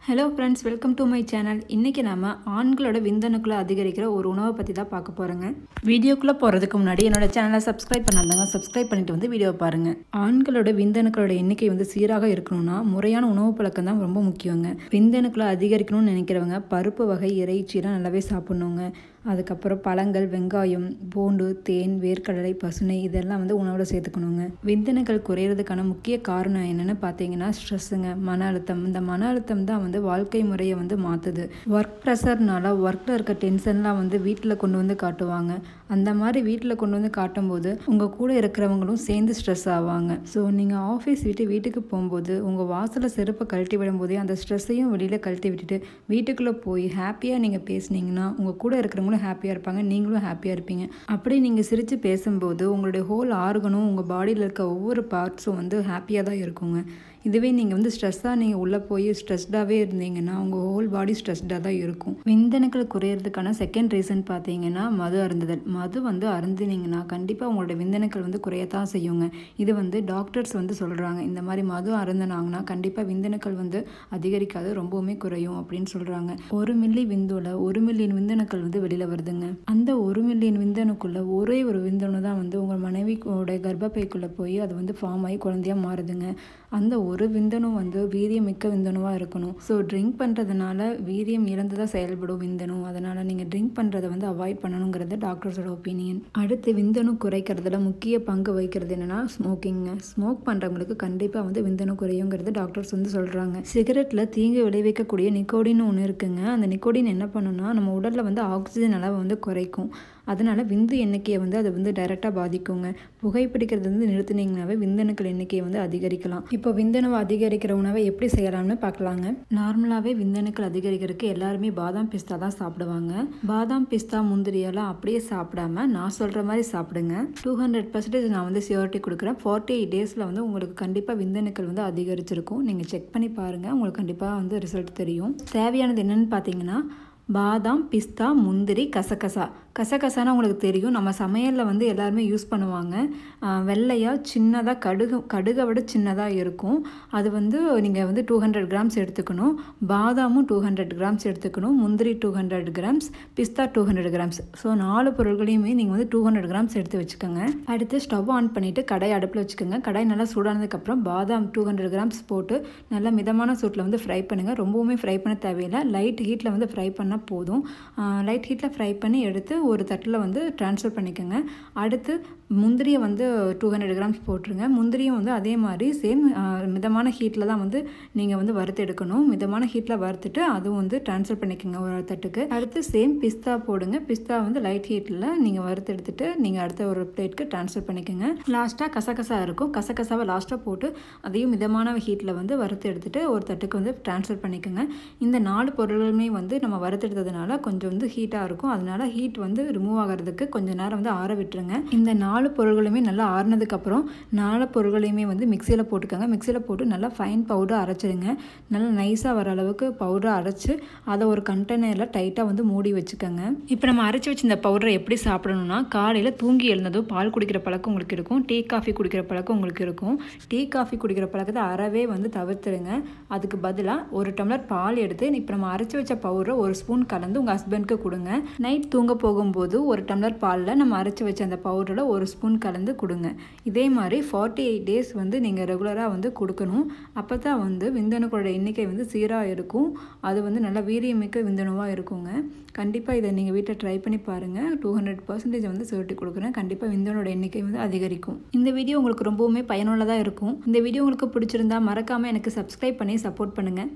Hello friends, welcome to my channel. இன்னைக்கு நாம ஆண்களோட விந்தணுக்களை அதிகரிக்கிற ஒரு உணவை பத்தி தான் பார்க்க போறோங்க. வீடியோக்குள்ள போறதுக்கு முன்னாடி என்னோட சேனலை சப்ஸ்கிரைப் பண்ணாதவங்க சப்ஸ்கிரைப் பண்ணிட்டு வந்து வீடியோ பாருங்க. ஆண்களோட விந்தணுக்களோட எண்ணிக்கை வந்து சீராக இருக்கணும்னா முறையான உணவு பழக்கம் தான் ரொம்ப முக்கியங்க. விந்தணுக்களை அதிகரிக்கணும்னு நினைக்கிறவங்க பருப்பு வகை இறைச்சிலாம் நல்லாவே சாப்பிடணுங்க. அதுக்கப்புறம் பழங்கள், வெங்காயம், பூண்டு, தேன், வேர்க்கடலை, பசுனை இதெல்லாம் வந்து உணவில் சேர்த்துக்கணுங்க. விந்தணுக்கள் குறையிறதுக்கான முக்கிய காரணம் என்னென்னு பார்த்தீங்கன்னா ஸ்ட்ரெஸ்ஸுங்க, மன அழுத்தம். இந்த மன அழுத்தம் தான் வந்து வாழ்க்கை முறையை வந்து மாற்றுது. ஒர்க் ப்ரெஷர்னால ஒர்க்கில் இருக்க டென்ஷன்லாம் வந்து வீட்டில் கொண்டு வந்து காட்டுவாங்க. அந்த மாதிரி வீட்டில் கொண்டு வந்து காட்டும்போது உங்கள் கூட இருக்கிறவங்களும் சேர்ந்து ஸ்ட்ரெஸ் ஆவாங்க. ஸோ நீங்கள் ஆஃபீஸ் விட்டு வீட்டுக்கு போகும்போது உங்கள் வாசலில் செருப்பை கழட்டி விடும்போதே அந்த ஸ்ட்ரெஸ்ஸையும் வெளியில் கழட்டி விட்டுட்டு வீட்டுக்குள்ளே போய் ஹாப்பியாக நீங்கள் பேசுனீங்கன்னா உங்கள் கூட இருக்கிறவங்களும் ஹாப்பியாக இருப்பாங்க, நீங்களும் ஹாப்பியாக இருப்பீங்க. அப்படி நீங்கள் சிரித்து பேசும்போது உங்களுடைய ஹோல் ஆர்கனும் உங்கள் பாடியில் இருக்க ஒவ்வொரு பார்ட்ஸும் வந்து ஹாப்பியாக தான் இருக்குங்க. இதுவே நீங்கள் வந்து ஸ்ட்ரெஸ்ஸாக நீங்கள் உள்ளே போய் ஸ்ட்ரெஸ்டாகவே இருந்தீங்கன்னா உங்கள் ஹோல் பாடி ஸ்ட்ரெஸ்டாக தான் இருக்கும். விந்தணுக்கள் குறையிறதுக்கான செகண்ட் ரீசன் பார்த்தீங்கன்னா மது அருந்துதல். மது வந்து அருந்தினீங்கன்னா கண்டிப்பாக உங்களோட விந்தணுக்கள் வந்து குறையத்தான் செய்யுங்க. இது வந்து டாக்டர்ஸ் வந்து சொல்கிறாங்க. இந்த மாதிரி மது அருந்தினாங்கன்னா கண்டிப்பாக விந்தணுக்கள் வந்து அதிகரிக்காது, ரொம்பவுமே குறையும் அப்படின்னு சொல்கிறாங்க. 1 மில்லி விந்துவில் 1 மில்லியன் விந்தணுக்கள் வந்து வெளியில் வருதுங்க. அந்த 1 மில்லியன் விந்தணுக்குள்ள ஒரே ஒரு விந்தணு தான் வந்து உங்கள் மனைவியோட கர்ப்பப்பைக்குள்ளே போய் அது வந்து ஃபார்ம் ஆகி குழந்தையாக மாறுதுங்க. அந்த ஒரு விந்தணு வந்து வீரியம் மிக்க விந்தணுவாக இருக்கணும். ஸோ ட்ரிங்க் பண்ணுறதுனால வீரியம் இழந்து தான் செயல்படும் விந்தணு. அதனால் நீங்கள் ட்ரிங்க் பண்ணுறதை வந்து அவாய்ட் பண்ணணுங்கிறது டாக்டர்ஸோட ஒப்பீனியன். அடுத்து விந்தணு குறைக்கிறதுல முக்கிய பங்கு வகிக்கிறது என்னென்னா ஸ்மோக்கிங்க. ஸ்மோக் பண்ணுறவங்களுக்கு கண்டிப்பாக வந்து விந்தணு குறையுங்கிறது டாக்டர்ஸ் வந்து சொல்கிறாங்க. சிகரெட்டில் தீங்கு விளைவிக்கக்கூடிய நிக்கோடின் ஒன்று இருக்குங்க. அந்த நிக்கோடின் என்ன பண்ணுன்னா நம்ம உடலில் வந்து ஆக்சிஜன் அளவை வந்து குறைக்கும். அதனால் விந்து எண்ணிக்கையை வந்து அதை வந்து டைரெக்டாக பாதிக்குங்க. புகைப்பிடிக்கிறது வந்து நிறுத்தினீங்கன்னாவே விந்தணுக்கள் எண்ணிக்கையை வந்து அதிகரிக்கலாம். இப்போ விந்தணுவை அதிகரிக்கிற உணவை எப்படி செய்யலாம்னு பார்க்கலாங்க. நார்மலாகவே விந்தணுக்கள் அதிகரிக்கிறதுக்கு எல்லாருமே பாதாம் பிஸ்தா தான் சாப்பிடுவாங்க. பாதாம் பிஸ்தா முந்திரியெல்லாம் அப்படியே சாப்பிடாம நான் சொல்கிற மாதிரி சாப்பிடுங்க. 200% நான் வந்து சியூரிட்டி கொடுக்குறேன். 48 டேஸில் வந்து உங்களுக்கு கண்டிப்பாக விந்தணுக்கள் வந்து அதிகரிச்சிருக்கும். நீங்கள் செக் பண்ணி பாருங்கள், உங்களுக்கு கண்டிப்பாக வந்து ரிசல்ட் தெரியும். தேவையானது என்னென்னு பார்த்தீங்கன்னா பாதாம், பிஸ்தா, முந்திரி, கசகசா. கசகசானா உங்களுக்கு தெரியும், நம்ம சமையலில் வந்து எல்லாருமே யூஸ் பண்ணுவாங்க. வெள்ளையாக சின்னதாக கடுகை விட சின்னதாக இருக்கும். அது வந்து நீங்கள் வந்து 200 கிராம்ஸ் எடுத்துக்கணும். பாதாமும் 200 கிராம்ஸ் எடுத்துக்கணும். முந்திரி 200 கிராம்ஸ், பிஸ்தா 200 கிராம்ஸ். ஸோ 4 பொருட்களையுமே நீங்கள் வந்து 200 கிராம்ஸ் எடுத்து வச்சுக்கோங்க. அடுத்து ஸ்டவ் ஆன் பண்ணிவிட்டு கடாய் அடுப்பில் வச்சுக்கோங்க. கடாய் நல்லா சூடானதுக்கப்புறம் பாதாம் 200 கிராம்ஸ் போட்டு நல்லா மிதமான சூட்டில் வந்து ஃப்ரை பண்ணுங்கள். ரொம்பவுமே ஃப்ரை பண்ண தேவையில்லை, லைட் ஹீட்டில் வந்து ஃப்ரை பண்ணால் போதும். லைட் ஹீட்டில் ஃப்ரை பண்ணி எடுத்து ஒரு தட்டில் வந்து ட்ரான்ஸ்ஃபர் பண்ணிக்கோங்க. அடுத்து முந்திரியை வந்து 200 கிராம்ஸ் போட்டுருங்க. முந்திரியும் வந்து அதே மாதிரி சேம் மிதமான ஹீட்டில் தான் வந்து நீங்கள் வந்து வறுத்து எடுக்கணும். மிதமான ஹீட்டில் வறுத்துட்டு அதுவும் வந்து ட்ரான்ஸ்ஃபர் பண்ணிக்கோங்க ஒரு தட்டுக்கு. அடுத்து சேம் பிஸ்தா போடுங்க. பிஸ்தா வந்து லைட் ஹீட்டில் நீங்கள் வறுத்து எடுத்துட்டு நீங்கள் அடுத்த ஒரு பிளேட்க்கு ட்ரான்ஸ்ஃபர் பண்ணிக்கோங்க. லாஸ்ட்டாக கசகசா இருக்கும். கசகசாவை லாஸ்ட்டாக போட்டு அதையும் மிதமான ஹீட்டில் வந்து வறுத்து எடுத்துட்டு ஒரு தட்டுக்கு வந்து ட்ரான்ஸ்ஃபர் பண்ணிக்கோங்க. இந்த 4 பொருளுமே வந்து நம்ம வறுத்தெடுத்ததுனால கொஞ்சம் வந்து ஹீட்டாக இருக்கும். அதனால ஹீட் வந்து ரிமூவ் ஆகிறதுக்கு கொஞ்சம் நேரம் வந்து ஆற விட்டுருங்க. இந்த 4 பொருட்களுமே நல்லா ஆறினதுக்கப்புறம் 4 பொருட்களையுமே வந்து மிக்சியில் போட்டுக்கோங்க. மிக்சியில் போட்டு நல்லா ஃபைன் பவுடர் அரைச்சிடுங்க. நல்லா நைஸாக வர அளவுக்கு பவுடர் அரைச்சி அதை ஒரு கண்டெய்னரில் டைட்டாக வந்து மூடி வச்சுக்கோங்க. இப்போ நம்ம அரைச்சி வச்சு இந்த பவுடரை எப்படி சாப்பிடணும்னா காலையில் தூங்கி எழுந்ததும் பால் குடிக்கிற பழக்கம் உங்களுக்கு இருக்கும், டீ காஃபி குடிக்கிற பழக்கம் உங்களுக்கு இருக்கும். டீ காஃபி குடிக்கிற பழக்கத்தை அறவே வந்து தவிர்த்துடுங்க. அதுக்கு பதிலாக ஒரு டம்ளர் பால் எடுத்து இப்போ நம்ம அரைச்சி வச்ச பவுடரை ஒரு ஸ்பூன் கலந்து உங்கள் ஹஸ்பண்டுக்கு கொடுங்க. நைட் தூங்க போகும்போது ஒரு டம்ளர் பாலில் நம்ம அரைச்சி வச்ச அந்த பவுடரில் ஒரு ஸ்பூன் கலந்து கொடுங்க. இதே மாதிரி 48 டேஸ் வந்து நீங்கள் ரெகுலராக வந்து கொடுக்கணும். அப்போ தான் வந்து விந்தணுக்களோட எண்ணிக்கை வந்து சீராக இருக்கும். அது வந்து நல்லா வீரியமிக்க விந்தணுவாக இருக்குங்க. கண்டிப்பாக இதை நீங்கள் வீட்டில் ட்ரை பண்ணி பாருங்கள். 200% வந்து சியூரிட்டி கொடுக்குறேன். கண்டிப்பாக விந்தணோட எண்ணிக்கை வந்து அதிகரிக்கும். இந்த வீடியோ உங்களுக்கு ரொம்பவுமே பயனுள்ளதாக இருக்கும். இந்த வீடியோ உங்களுக்கு பிடிச்சிருந்தா மறக்காமல் எனக்கு சப்ஸ்கிரைப் பண்ணி சப்போர்ட் பண்ணுங்கள்.